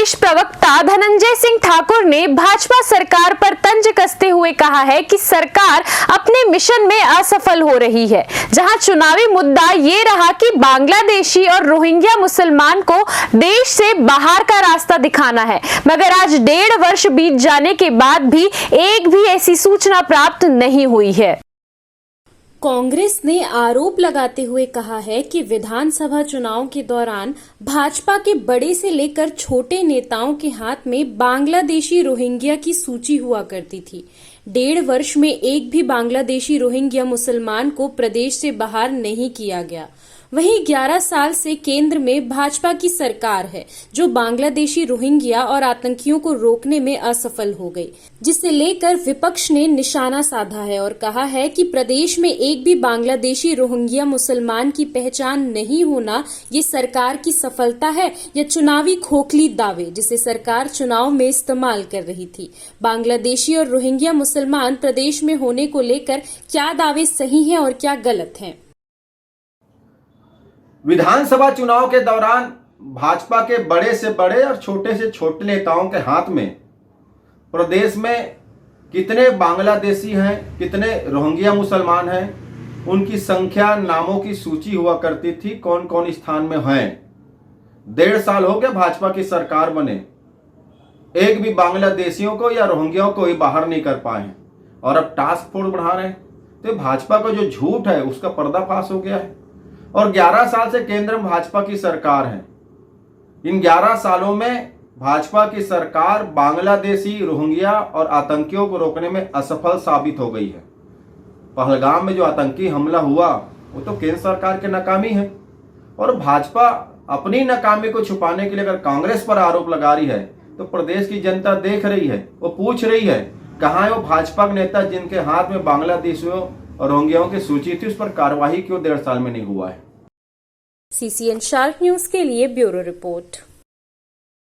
प्रदेश प्रवक्ता धनंजय सिंह ठाकुर ने भाजपा सरकार पर तंज कसते हुए कहा है कि सरकार अपने मिशन में असफल हो रही है, जहां चुनावी मुद्दा ये रहा कि बांग्लादेशी और रोहिंग्या मुसलमान को देश से बाहर का रास्ता दिखाना है, मगर आज 1.5 वर्ष बीत जाने के बाद भी एक भी ऐसी सूचना प्राप्त नहीं हुई है। कांग्रेस ने आरोप लगाते हुए कहा है कि विधानसभा चुनाव के दौरान भाजपा के बड़े से लेकर छोटे नेताओं के हाथ में बांग्लादेशी रोहिंग्या की सूची हुआ करती थी। 1.5 वर्ष में एक भी बांग्लादेशी रोहिंग्या मुसलमान को प्रदेश से बाहर नहीं किया गया। वहीं 11 साल से केंद्र में भाजपा की सरकार है, जो बांग्लादेशी रोहिंग्या और आतंकियों को रोकने में असफल हो गई, जिसे लेकर विपक्ष ने निशाना साधा है और कहा है कि प्रदेश में एक भी बांग्लादेशी रोहिंग्या मुसलमान की पहचान नहीं होना ये सरकार की सफलता है या चुनावी खोखली दावे, जिसे सरकार चुनाव में इस्तेमाल कर रही थी। बांग्लादेशी और रोहिंग्या मुसलमान प्रदेश में होने को लेकर क्या दावे सही हैं और क्या गलत हैं? विधानसभा चुनाव के दौरान भाजपा के बड़े से बड़े और छोटे से छोटे नेताओं के हाथ में प्रदेश में कितने बांग्लादेशी हैं, कितने रोहिंग्या मुसलमान हैं, उनकी संख्या, नामों की सूची हुआ करती थी, कौन कौन स्थान में हैं। 1.5 साल हो गए भाजपा की सरकार बने, एक भी बांग्लादेशियों को या रोहिंग्याओं को ही बाहर नहीं कर पाए हैं और अब टास्क फोर्स बढ़ा रहे हैं। तो भाजपा का जो झूठ है उसका पर्दाफाश हो गया है। और 11 साल से केंद्र में भाजपा की सरकार है। इन 11 सालों में भाजपा की सरकार बांग्लादेशी, रोहिंग्या और आतंकियों को रोकने में असफल साबित हो गई है। पहलगाम में जो आतंकी हमला हुआ वो तो केंद्र सरकार की नाकामी है, और भाजपा अपनी नाकामी को छुपाने के लिए अगर कांग्रेस पर आरोप लगा रही है तो प्रदेश की जनता देख रही है, वो पूछ रही है कहाँ है वो भाजपा के नेता जिनके हाथ में बांग्लादेशियों और रोहिंग्याओं की सूची थी, उस पर कार्रवाई क्यों 1.5 साल में नहीं हुआ है। CCN शार्प न्यूज के लिए ब्यूरो रिपोर्ट।